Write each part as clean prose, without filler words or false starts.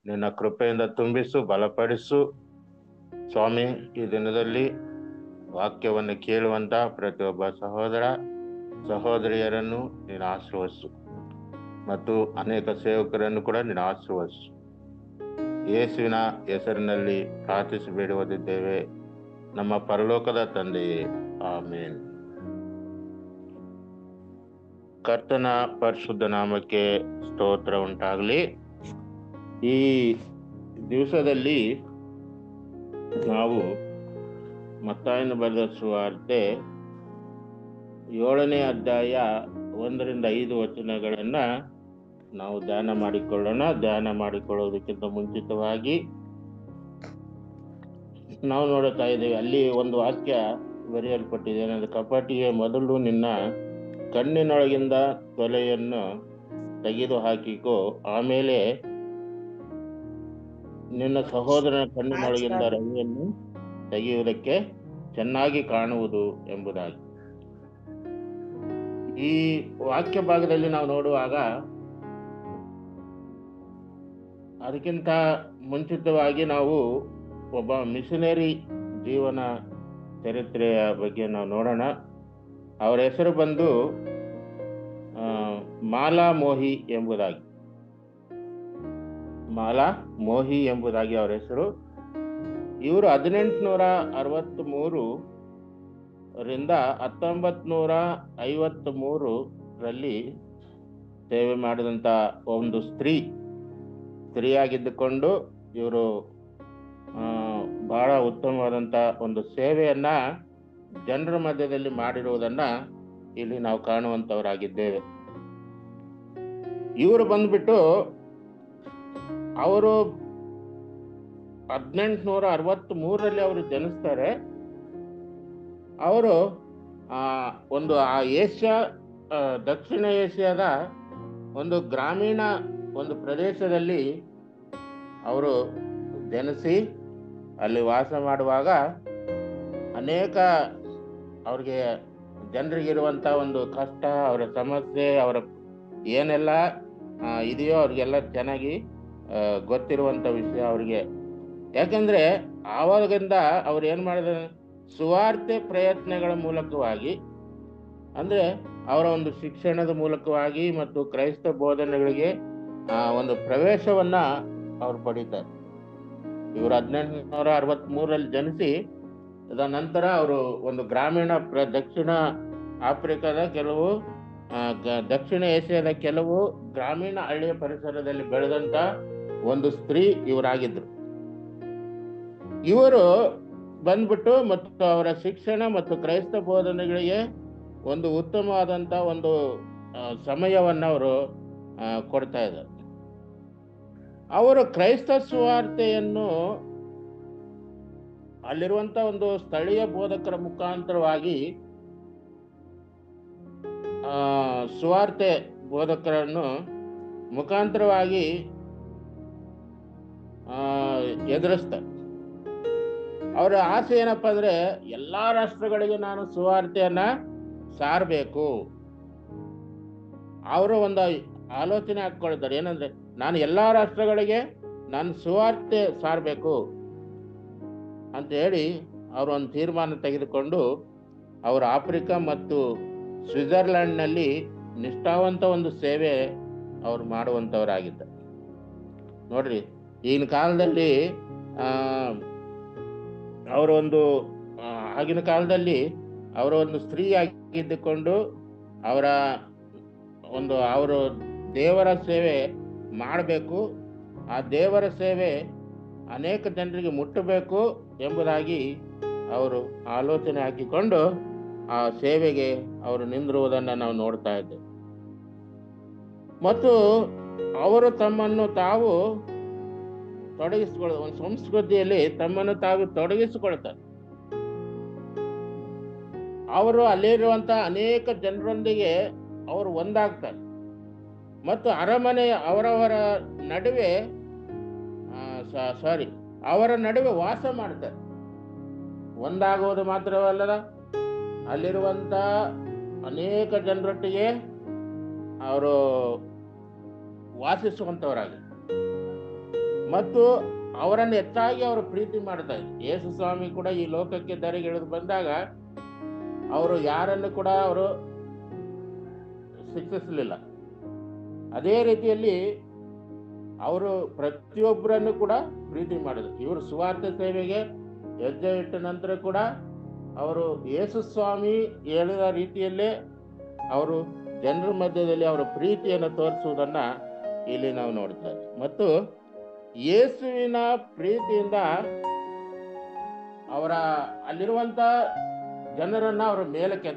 ನಿನ್ನ ಕೃಪೆಯಿಂದ ತುಂಬಿಸು, ಬಲಪಡಿಸು ಸ್ವಾಮಿ. ಈ ದಿನದಲ್ಲಿ ವಾಕ್ಯವನ್ನು ಕೇಳುವಂತ ಪ್ರತಿಯೊಬ್ಬ ಸಹೋದರ ಸಹೋದರಿಯರನ್ನು ನೀನು ಆಶೀರ್ವದಿಸು ಮತ್ತು ಅನೇಕ ಸೇವಕರನ್ನು ಕೂಡ ನೀನು ಆಶೀರ್ವದಿಸು. ಯೇಸುವಿನ ಹೆಸರಿನಲ್ಲಿ ಪ್ರಾರ್ಥಿಸಿ ಬೇಡುವುದಿದ್ದೇವೆ ನಮ್ಮ ಪರಲೋಕದ ತಂದೆಯೇ, ಆಮೇನ್. ಕರ್ತನ ಪರಿಶುದ್ಧ ನಾಮಕ್ಕೆ ಸ್ತೋತ್ರ ಉಂಟಾಗಲಿ. ಈ ದಿವಸದಲ್ಲಿ ನಾವು ಮತ್ತಾಯನ ಬರೆದ ಸುವಾರ್ತೆ 7ನೇ ಅಧ್ಯಾಯ 1-5 ವಚನಗಳನ್ನ ನಾವು ಧ್ಯಾನ ಮಾಡಿಕೊಳ್ಳೋಣ. ಧ್ಯಾನ ಮಾಡಿಕೊಳ್ಳೋದಕ್ಕಿಂತ ಮುಂಚಿತವಾಗಿ ನಾವು ನೋಡುತ್ತಾ ಇದ್ದೇವೆ, ಅಲ್ಲಿ ಒಂದು ವಾಕ್ಯ ಬರೆಯಲ್ಪಟ್ಟಿದೆ. ಏನಂದ್ರೆ, ಕಪಟಿಗೆ ಮೊದಲು ನಿನ್ನ ಕಣ್ಣಿನೊಳಗಿಂದ ತೊಲೆಯನ್ನು ತೆಗೆದು ಹಾಕಿಕೋ, ಆಮೇಲೆ ನಿನ್ನ ಸಹೋದರನ ಕಣ್ಣಿನೊಳಗಿಂದ ರವಿಯನ್ನು ತೆಗೆಯುವುದಕ್ಕೆ ಚೆನ್ನಾಗಿ ಕಾಣುವುದು ಎಂಬುದಾಗಿ. ಈ ವಾಕ್ಯ ಭಾಗದಲ್ಲಿ ನಾವು ನೋಡುವಾಗ ಅದಕ್ಕಿಂತ ಮುಂಚಿತವಾಗಿ ನಾವು ಒಬ್ಬ ಮಿಷನರಿ ಜೀವನ ಚರಿತ್ರೆಯ ಬಗ್ಗೆ ನಾವು ನೋಡೋಣ. ಅವರ ಹೆಸರು ಬಂದು ಮಾಲಾ ಮೋಹಿ ಎಂಬುದಾಗಿ. ಮಾಲಾ ಮೋಹಿ ಎಂಬುದಾಗಿ ಅವರ ಹೆಸರು. ಇವರು 1863 ರಿಂದ 1953 ಸೇವೆ ಮಾಡಿದಂಥ ಒಂದು ಸ್ತ್ರೀಯಾಗಿದ್ದುಕೊಂಡು ಇವರು ಬಹಳ ಉತ್ತಮವಾದಂಥ ಒಂದು ಸೇವೆಯನ್ನ ಜನರ ಮಧ್ಯದಲ್ಲಿ ಮಾಡಿರುವುದನ್ನ ಇಲ್ಲಿ ನಾವು ಕಾಣುವಂಥವರಾಗಿದ್ದೇವೆ. ಇವರು ಬಂದ್ಬಿಟ್ಟು ಅವರು 1863 ಅವರು ಜನಿಸ್ತಾರೆ. ಅವರು ಒಂದು ದಕ್ಷಿಣ ಏಷ್ಯಾದ ಒಂದು ಗ್ರಾಮೀಣ ಒಂದು ಪ್ರದೇಶದಲ್ಲಿ ಅವರು ಜನಿಸಿ ಅಲ್ಲಿ ವಾಸ ಮಾಡುವಾಗ ಅನೇಕ ಅವ್ರಿಗೆ ಜನರಿಗಿರುವಂಥ ಒಂದು ಕಷ್ಟ, ಅವರ ಸಮಸ್ಯೆ, ಅವರ ಏನೆಲ್ಲ ಇದೆಯೋ ಅವ್ರಿಗೆಲ್ಲ ಚೆನ್ನಾಗಿ ಗೊತ್ತಿರುವಂಥ ವಿಷಯ ಅವ್ರಿಗೆ. ಯಾಕಂದ್ರೆ ಆವಾಗಿಂದ ಅವ್ರು ಏನು ಮಾಡಿದ್ದಾರೆ, ಸುವಾರ್ತೆ ಪ್ರಯತ್ನಗಳ ಮೂಲಕವಾಗಿ, ಅಂದ್ರೆ ಅವರ ಒಂದು ಶಿಕ್ಷಣದ ಮೂಲಕವಾಗಿ ಮತ್ತು ಕ್ರೈಸ್ತ ಬೋಧನೆಗಳಿಗೆ ಒಂದು ಪ್ರವೇಶವನ್ನ ಅವ್ರು ಪಡೀತಾರೆ. ಇವರು 1863 ಜನಿಸಿ ಅದ ನಂತರ ಅವರು ಒಂದು ಗ್ರಾಮೀಣ ದಕ್ಷಿಣ ಆಫ್ರಿಕಾದ ಕೆಲವು ದಕ್ಷಿಣ ಏಷ್ಯಾದ ಕೆಲವು ಗ್ರಾಮೀಣ ಹಳ್ಳಿಯ ಪರಿಸರದಲ್ಲಿ ಬೆಳೆದಂತ ಒಂದು ಸ್ತ್ರೀ ಇವರಾಗಿದ್ರು. ಇವರು ಬಂದ್ಬಿಟ್ಟು ಮತ್ತು ಅವರ ಶಿಕ್ಷಣ ಮತ್ತು ಕ್ರೈಸ್ತ ಬೋಧನೆಗಳಿಗೆ ಒಂದು ಉತ್ತಮವಾದಂತ ಒಂದು ಸಮಯವನ್ನ ಅವರು ಕೊಡ್ತಾ ಇದ್ದಾರೆ. ಅವರು ಕ್ರೈಸ್ತ ಸುವಾರ್ತೆಯನ್ನು ಅಲ್ಲಿರುವಂತ ಒಂದು ಸ್ಥಳೀಯ ಬೋಧಕರ ಮುಖಾಂತರವಾಗಿ ಸುವಾರ್ತೆ ಬೋಧಕರನ್ನು ಮುಖಾಂತರವಾಗಿ ಎದುರಿಸ್ತಾರೆ. ಅವರ ಆಸೆ ಏನಪ್ಪಾ ಅಂದ್ರೆ, ಎಲ್ಲಾ ರಾಷ್ಟ್ರಗಳಿಗೆ ನಾನು ಸುವಾರ್ತೆಯನ್ನ ಸಾರಬೇಕು. ಅವರು ಒಂದು ಆಲೋಚನೆ ಹಾಕೊಳ್ತಾರೆ, ಏನಂದ್ರೆ ನಾನು ಎಲ್ಲಾ ರಾಷ್ಟ್ರಗಳಿಗೆ ನಾನು ಸುವಾರ್ತೆ ಸಾರಬೇಕು ಅಂತ ಹೇಳಿ ಅವರು ಒಂದು ತೀರ್ಮಾನ ತೆಗೆದುಕೊಂಡು ಅವರು ಆಫ್ರಿಕಾ ಮತ್ತು ಸ್ವಿಟ್ಜರ್ಲ್ಯಾಂಡ್ನಲ್ಲಿ ನಿಷ್ಠಾವಂತ ಒಂದು ಸೇವೆ ಅವರು ಮಾಡುವಂಥವರಾಗಿದ್ದಾರೆ. ನೋಡ್ರಿ, ಈಗಿನ ಕಾಲದಲ್ಲಿ ಆಗಿನ ಕಾಲದಲ್ಲಿ ಅವರ ಒಂದು ಸ್ತ್ರೀ ಆಗಿದ್ದುಕೊಂಡು ಅವರು ದೇವರ ಸೇವೆ ಮಾಡಬೇಕು, ಆ ದೇವರ ಸೇವೆ ಅನೇಕ ಜನರಿಗೆ ಮುಟ್ಟಬೇಕು ಎಂಬುದಾಗಿ ಅವರು ಆಲೋಚನೆ ಹಾಕಿಕೊಂಡು ಆ ಸೇವೆಗೆ ಅವರು ನಿಂದಿರುವುದನ್ನು ನಾವು ನೋಡ್ತಾ ಇದ್ದೇವೆ. ಮತ್ತು ಅವರು ತಮ್ಮನ್ನು ತಾವು ಒಂದು ಸಂಸ್ಕೃತಿಯಲ್ಲಿ ತಮ್ಮನ್ನು ತಾವು ತೊಡಗಿಸಿಕೊಳ್ತಾರೆ. ಅವರು ಅಲ್ಲಿರುವಂತ ಅನೇಕ ಜನರೊಂದಿಗೆ ಅವರು ಒಂದಾಗ್ತಾರೆ ಮತ್ತು ಅವರವರ ನಡುವೆ ಅವರ ನಡುವೆ ವಾಸ ಮಾಡ್ತಾರೆ. ಒಂದಾಗುವುದು ಮಾತ್ರವಲ್ಲದ ಅಲ್ಲಿರುವಂಥ ಅನೇಕ ಜನರೊಟ್ಟಿಗೆ ಅವರು ವಾಸಿಸುವಂಥವರಾಗಿ ಮತ್ತು ಅವರನ್ನು ಹೆಚ್ಚಾಗಿ ಅವರು ಪ್ರೀತಿ ಮಾಡ್ತಾ ಇದ್ರು. ಯೇಸು ಸ್ವಾಮಿ ಕೂಡ ಈ ಲೋಕಕ್ಕೆ ದಾರಿಗಿಳಿದು ಬಂದಾಗ ಅವರು ಯಾರನ್ನು ಕೂಡ ಅವರು ಶಿಕ್ಷಿಸಲಿಲ್ಲ. ಅದೇ ರೀತಿಯಲ್ಲಿ ಅವರು ಪ್ರತಿಯೊಬ್ಬರನ್ನು ಕೂಡ ಪ್ರೀತಿ ಮಾಡಿದ್ರು. ಇವರು ಸುವಾರ್ತೆ ಸೇವೆಗೆ ಹೆಜ್ಜೆ ಇಟ್ಟ ನಂತರ ಕೂಡ ಅವರು ಯೇಸು ಸ್ವಾಮಿ ಹೇಳಿದ ರೀತಿಯಲ್ಲೇ ಅವರು ಜನರ ಮಧ್ಯದಲ್ಲಿ ಅವರ ಪ್ರೀತಿಯನ್ನು ತೋರಿಸುವುದನ್ನ ಇಲ್ಲಿ ನಾವು ನೋಡ್ತೇವೆ. ಮತ್ತು ಯೇಸುವಿನ ಪ್ರೀತಿಯಿಂದ ಅವರ ಅಲ್ಲಿರುವಂತ ಜನರನ್ನ ಅವರ ಮೇಲಕ್ಕೆ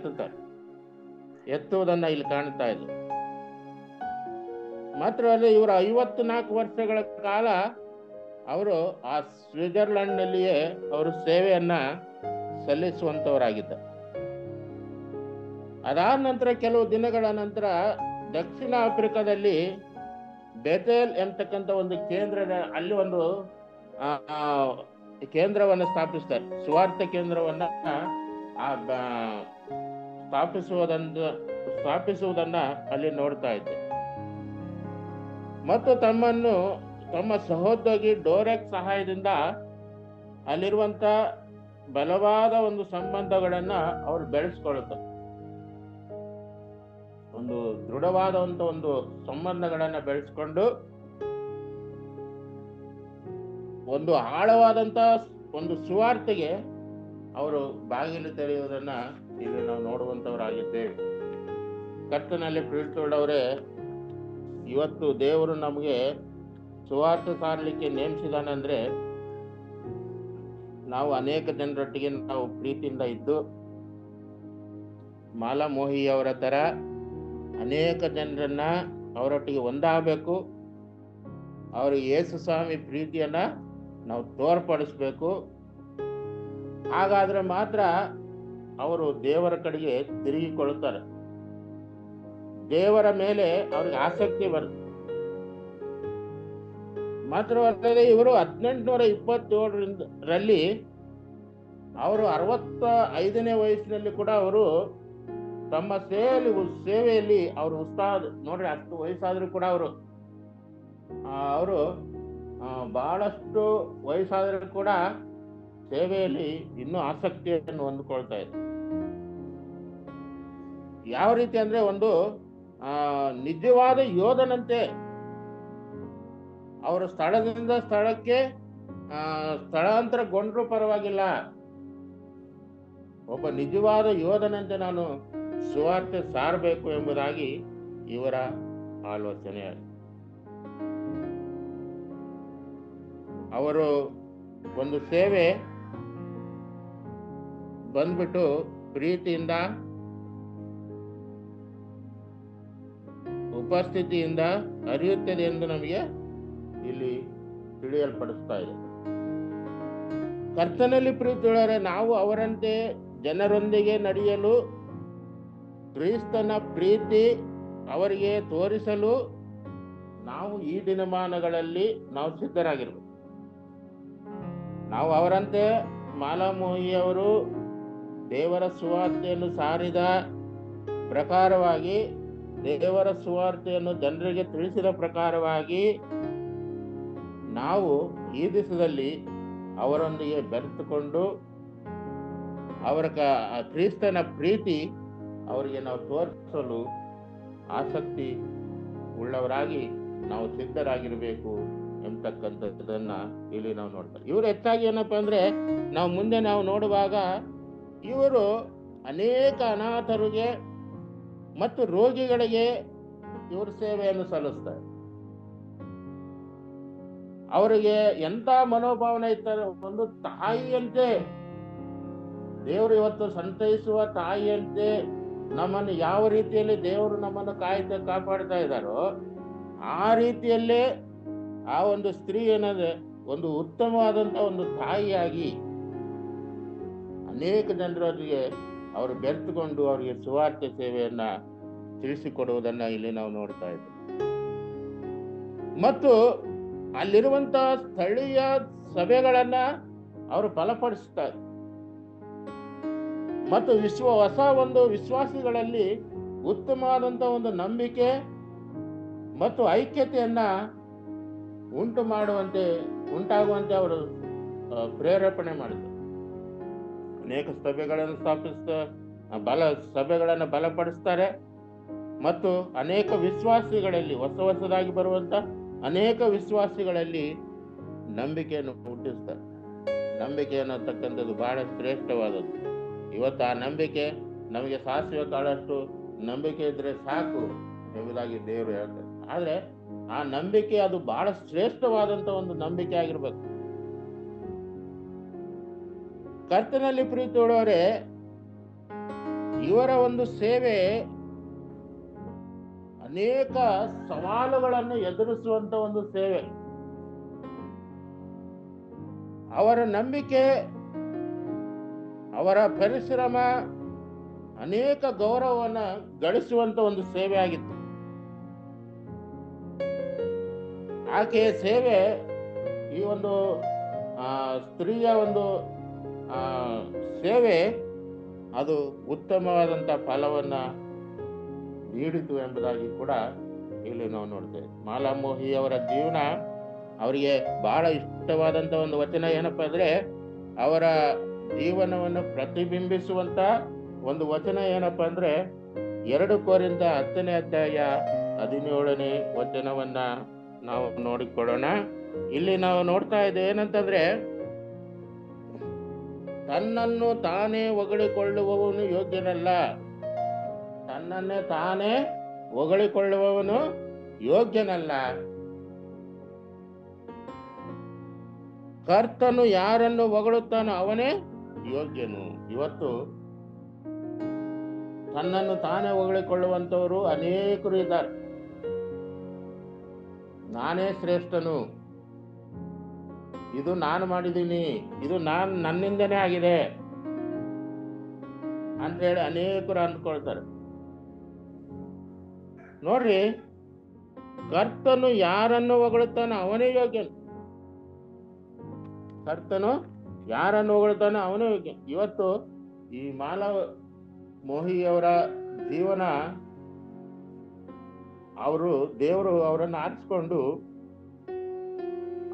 ಎತ್ತುವುದನ್ನ ಇಲ್ಲಿ ಕಾಣ್ತಾ ಇದೆ. ಮಾತ್ರವಲ್ಲ, ಇವರ 54 ವರ್ಷಗಳ ಕಾಲ ಅವರು ಆ ಸ್ವಿಟ್ಜರ್ಲೆಂಡ್ ನಲ್ಲಿಯೇ ಅವರು ಸೇವೆಯನ್ನ ಸಲ್ಲಿಸುವಂತವರಾಗಿದ್ದರು. ಅದಾದ ನಂತರ ಕೆಲವು ದಿನಗಳ ನಂತರ ದಕ್ಷಿಣ ಆಫ್ರಿಕಾದಲ್ಲಿ ಬೆಥೆಲ್ ಎಂತಕ್ಕಂಥ ಒಂದು ಅಲ್ಲಿ ಒಂದು ಕೇಂದ್ರವನ್ನು ಸ್ಥಾಪಿಸ್ತಾರೆ. ಸುವಾರ್ಥ ಕೇಂದ್ರವನ್ನ ಸ್ಥಾಪಿಸುವುದನ್ನ ಅಲ್ಲಿ ನೋಡ್ತಾ ಇದ್ದೆ. ಮತ್ತು ತಮ್ಮ ಸಹೋದ್ಯೋಗಿ ಡೋರೆಕ್ ಸಹಾಯದಿಂದ ಅಲ್ಲಿರುವಂತ ಬಲವಾದ ಒಂದು ಸಂಬಂಧಗಳನ್ನ ಅವರು ಬೆಳೆಸ್ಕೊಳ್ಳುತ್ತಾರೆ. ಒಂದು ದೃಢವಾದಂತ ಒಂದು ಸಂಬಂಧಗಳನ್ನ ಬೆಳೆಸ್ಕೊಂಡು ಒಂದು ಆಳವಾದಂತ ಒಂದು ಸುವಾರ್ತೆಗೆ ಅವರು ಬಾಗಿಲು ತೆರೆಯುವುದನ್ನ ಇಲ್ಲಿ ನಾವು ನೋಡುವಂತವರಾಗಿದ್ದೇವೆ. ಕರ್ತನಲ್ಲಿ ಪ್ರೀತಿಯುಳ್ಳವರೇ, ಇವತ್ತು ದೇವರು ನಮಗೆ ಸುವಾರ್ತೆ ಸಾರಲಿಕ್ಕೆ ನೇಮಿಸಿದಾನಂದ್ರೆ ನಾವು ಅನೇಕ ಜನರೊಟ್ಟಿಗೆ ನಾವು ಪ್ರೀತಿಯಿಂದ ಇದ್ದು ಮಾಲಾಮೋಹಿಯವರ ತರ ಅನೇಕ ಜನರನ್ನ ಅವರೊಟ್ಟಿಗೆ ಒಂದಾಗಬೇಕು. ಅವರು ಯೇಸು ಸ್ವಾಮಿ ಪ್ರೀತಿಯನ್ನ ನಾವು ತೋರ್ಪಡಿಸ್ಬೇಕು. ಹಾಗಾದ್ರೆ ಮಾತ್ರ ಅವರು ದೇವರ ಕಡೆಗೆ ತಿರುಗಿಕೊಳ್ಳುತ್ತಾರೆ. ದೇವರ ಮೇಲೆ ಅವ್ರಿಗೆ ಆಸಕ್ತಿ ಬರುತ್ತೆ. ಮಾತ್ರವಲ್ಲದೆ ಇವರು 1827ರಲ್ಲಿ ಅವರು 65ನೇ ವಯಸ್ಸಿನಲ್ಲಿ ಕೂಡ ಅವರು ತಮ್ಮ ಸೇವೆಯಲ್ಲಿ ಅವರು ಉತ್ಸಾಹ ನೋಡ್ರಿ. ಅಷ್ಟು ವಯಸ್ಸಾದ್ರೂ ಕೂಡ ಅವರು ಬಹಳಷ್ಟು ವಯಸ್ಸಾದ್ರೂ ಕೂಡ ಸೇವೆಯಲ್ಲಿ ಇನ್ನೂ ಆಸಕ್ತಿಯನ್ನು ಹೊಂದಿಕೊಳ್ತಾ ಇದ್ದಾರೆ. ಯಾವ ರೀತಿ ಅಂದ್ರೆ ಒಂದು ನಿಜವಾದ ಯೋಧನಂತೆ ಅವರು ಸ್ಥಳದಿಂದ ಸ್ಥಳಕ್ಕೆ ಸ್ಥಳಾಂತರಗೊಂಡ್ರೂ ಪರವಾಗಿಲ್ಲ, ಒಬ್ಬ ನಿಜವಾದ ಯೋಧನಂತೆ ನಾನು ಸುವಾರ್ತೆ ಸಾರಬೇಕು ಎಂಬುದಾಗಿ ಇವರ ಆಲೋಚನೆ. ಅವರು ಒಂದು ಸೇವೆ ಬಂದ್ಬಿಟ್ಟು ಪ್ರೀತಿಯಿಂದ ಉಪಸ್ಥಿತಿಯಿಂದ ಅರಿಯುತ್ತದೆ ಎಂದು ನಮಗೆ ಇಲ್ಲಿ ತಿಳಿಯಲ್ಪಡಿಸ್ತಾ ಇದೆ. ಕರ್ತನಲ್ಲಿ ಪ್ರೀತಿಯುಳ್ಳವರೇ, ನಾವು ಅವರಂತೆ ಜನರೊಂದಿಗೆ ನಡೆಯಲು, ಕ್ರಿಸ್ತನ ಪ್ರೀತಿ ಅವರಿಗೆ ತೋರಿಸಲು ನಾವು ಈ ದಿನಮಾನಗಳಲ್ಲಿ ನಾವು ಸಿದ್ಧರಾಗಿರ್ಬೇಕು. ನಾವು ಅವರಂತೆ ಮಾಲಾಮೋಹಿಯವರು ದೇವರ ಸುವಾರ್ತೆಯನ್ನು ಸಾರಿದ ಪ್ರಕಾರವಾಗಿ, ದೇವರ ಸುವಾರ್ತೆಯನ್ನು ಜನರಿಗೆ ತಿಳಿಸಿದ ಪ್ರಕಾರವಾಗಿ ನಾವು ಈ ದಿವಸದಲ್ಲಿ ಅವರೊಂದಿಗೆ ಬೆರೆತುಕೊಂಡು ಅವರ ಕ್ರಿಸ್ತನ ಪ್ರೀತಿ ಅವರಿಗೆ ನಾವು ತೋರಿಸಲು ಆಸಕ್ತಿ ಉಳ್ಳವರಾಗಿ ನಾವು ಸಿದ್ಧರಾಗಿರ್ಬೇಕು ಎಂಬತಕ್ಕಂಥದ್ದನ್ನ ಇಲ್ಲಿ ನಾವು ನೋಡ್ತಾರೆ. ಇವರು ಹೆಚ್ಚಾಗಿ ಏನಪ್ಪಾ ಅಂದ್ರೆ ನಾವು ಮುಂದೆ ನಾವು ನೋಡುವಾಗ ಇವರು ಅನೇಕ ಅನಾಥರಿಗೆ ಮತ್ತು ರೋಗಿಗಳಿಗೆ ಇವರು ಸೇವೆಯನ್ನು ಸಲ್ಲಿಸ್ತಾರೆ. ಅವರಿಗೆ ಎಂತ ಮನೋಭಾವನೆ ಇರ್ತಾರೆ, ಒಂದು ತಾಯಿಯಂತೆ ದೇವರು ಇವತ್ತು ಸಂತೈಸುವ ತಾಯಿಯಂತೆ ನಮ್ಮನ್ನು ಯಾವ ರೀತಿಯಲ್ಲಿ ದೇವರು ನಮ್ಮನ್ನು ಕಾಪಾಡ್ತಾ ಇದ್ದಾರೋ ಆ ರೀತಿಯಲ್ಲೇ ಆ ಒಂದು ಸ್ತ್ರೀ ಏನಂದ್ರೆ ಒಂದು ಉತ್ತಮವಾದಂತ ಒಂದು ತಾಯಿಯಾಗಿ ಅನೇಕ ಜನರೊಂದಿಗೆ ಅವರು ಬೆರೆತುಕೊಂಡು ಅವರಿಗೆ ಸುವಾರ್ತೆ ಸೇವೆಯನ್ನ ತಿಳಿಸಿಕೊಡುವುದನ್ನ ಇಲ್ಲಿ ನಾವು ನೋಡ್ತಾ ಇದ್ದೇವೆ. ಮತ್ತು ಅಲ್ಲಿರುವಂತ ಸ್ಥಳೀಯ ಸಭೆಗಳನ್ನ ಅವರು ಬಲಪಡಿಸ್ತಾರೆ. ಮತ್ತು ಹೊಸ ಒಂದು ವಿಶ್ವಾಸಿಗಳಲ್ಲಿ ಉತ್ತಮವಾದಂಥ ಒಂದು ನಂಬಿಕೆ ಮತ್ತು ಐಕ್ಯತೆಯನ್ನ ಉಂಟಾಗುವಂತೆ ಅವರು ಪ್ರೇರೇಪಣೆ ಮಾಡಿದರು. ಅನೇಕ ಸಭೆಗಳನ್ನು ಸಭೆಗಳನ್ನು ಬಲಪಡಿಸ್ತಾರೆ ಮತ್ತು ಅನೇಕ ವಿಶ್ವಾಸಿಗಳಲ್ಲಿ ಹೊಸದಾಗಿ ಬರುವಂತ ಅನೇಕ ವಿಶ್ವಾಸಿಗಳಲ್ಲಿ ನಂಬಿಕೆಯನ್ನು ಹುಟ್ಟಿಸ್ತಾರೆ. ನಂಬಿಕೆ ಅನ್ನತಕ್ಕಂಥದ್ದು ಬಹಳ ಶ್ರೇಷ್ಠವಾದದ್ದು. ಇವತ್ತು ಆ ನಂಬಿಕೆ ನಮಗೆ ಸಾಸಿವೆ ಕಾಳಷ್ಟು ನಂಬಿಕೆ ಇದ್ರೆ ಸಾಕು ಎಂಬುದಾಗಿ ದೇವರು ಹೇಳ್ತಾರೆ. ಆದ್ರೆ ಆ ನಂಬಿಕೆ ಅದು ಬಹಳ ಶ್ರೇಷ್ಠವಾದಂತ ಒಂದು ನಂಬಿಕೆ ಆಗಿರ್ಬೇಕು. ಕರ್ತನಲ್ಲಿ ಪ್ರೀತಿ ಉಳ್ಳವರೇ, ಇವರ ಒಂದು ಸೇವೆ ಅನೇಕ ಸವಾಲುಗಳನ್ನು ಎದುರಿಸುವಂತ ಒಂದು ಸೇವೆ. ಅವರ ನಂಬಿಕೆ, ಅವರ ಪರಿಶ್ರಮ ಅನೇಕ ಗೌರವವನ್ನ ಗಳಿಸುವಂತ ಒಂದು ಸೇವೆ ಆಗಿತ್ತು. ಆಕೆಯ ಸೇವೆ ಈ ಒಂದು ಸ್ತ್ರೀಯ ಒಂದು ಸೇವೆ ಅದು ಉತ್ತಮವಾದಂತ ಫಲವನ್ನ ನೀಡಿತು ಎಂಬುದಾಗಿ ಕೂಡ ಇಲ್ಲಿ ನಾವು ನೋಡ್ತೇವೆ. ಮಾಲಾಮೋಹಿ ಅವರ ಜೀವನ, ಅವರಿಗೆ ಬಹಳ ಇಷ್ಟವಾದಂತ ಒಂದು ವಚನ ಏನಪ್ಪಾ ಅಂದ್ರೆ, ಅವರ ಜೀವನವನ್ನು ಪ್ರತಿಬಿಂಬಿಸುವಂತ ಒಂದು ವಚನ ಏನಪ್ಪಾ ಅಂದ್ರೆ 2 ಕೊರಿಂಥ 10ನೇ ಅಧ್ಯಾಯ 17ನೇ ವಚನವನ್ನ ನಾವು ನೋಡಿಕೊಳ್ಳೋಣ. ಇಲ್ಲಿ ನಾವು ನೋಡ್ತಾ ಇದ್ದೇವೆ ಏನಂತಂದ್ರೆ, ತನ್ನನ್ನು ತಾನೇ ಹೊಗಳಿಕೊಳ್ಳುವವನು ಯೋಗ್ಯನಲ್ಲ. ತನ್ನನ್ನೇ ತಾನೇ ಹೊಗಳಿಕೊಳ್ಳುವವನು ಯೋಗ್ಯನಲ್ಲ. ಕರ್ತನು ಯಾರನ್ನು ಹೊಗಳುತ್ತಾನೋ ಅವನೇ ಯೋಗ್ಯನು. ಇವತ್ತು ತನ್ನನ್ನು ತಾನೇ ಹೊಗಳಿಕೊಳ್ಳುವಂತವರು ಅನೇಕರು ಇದ್ದಾರೆ. ನಾನೇ ಶ್ರೇಷ್ಠನು, ಇದು ನಾನು ಮಾಡಿದ್ದೀನಿ, ಇದು ನನ್ನಿಂದನೇ ಆಗಿದೆ ಅಂತ ಹೇಳಿ ಅನೇಕರು ಅಂದ್ಕೊಳ್ತಾರೆ. ನೋಡ್ರಿ, ಕರ್ತನು ಯಾರನ್ನು ಹೊಗಳುತ್ತಾನೋ ಅವನೇ ಯೋಗ್ಯನು. ಕರ್ತನು ಯಾರನ್ನು ಹೊಗಳುತ್ತಾನೋ ಅವನೇ ಯೋಗ್ಯ. ಇವತ್ತು ಈ ಮಾಲಾಮೋಹಿಯವರ ಜೀವನ, ದೇವರು ಅವರನ್ನು ಆರಿಸಿಕೊಂಡು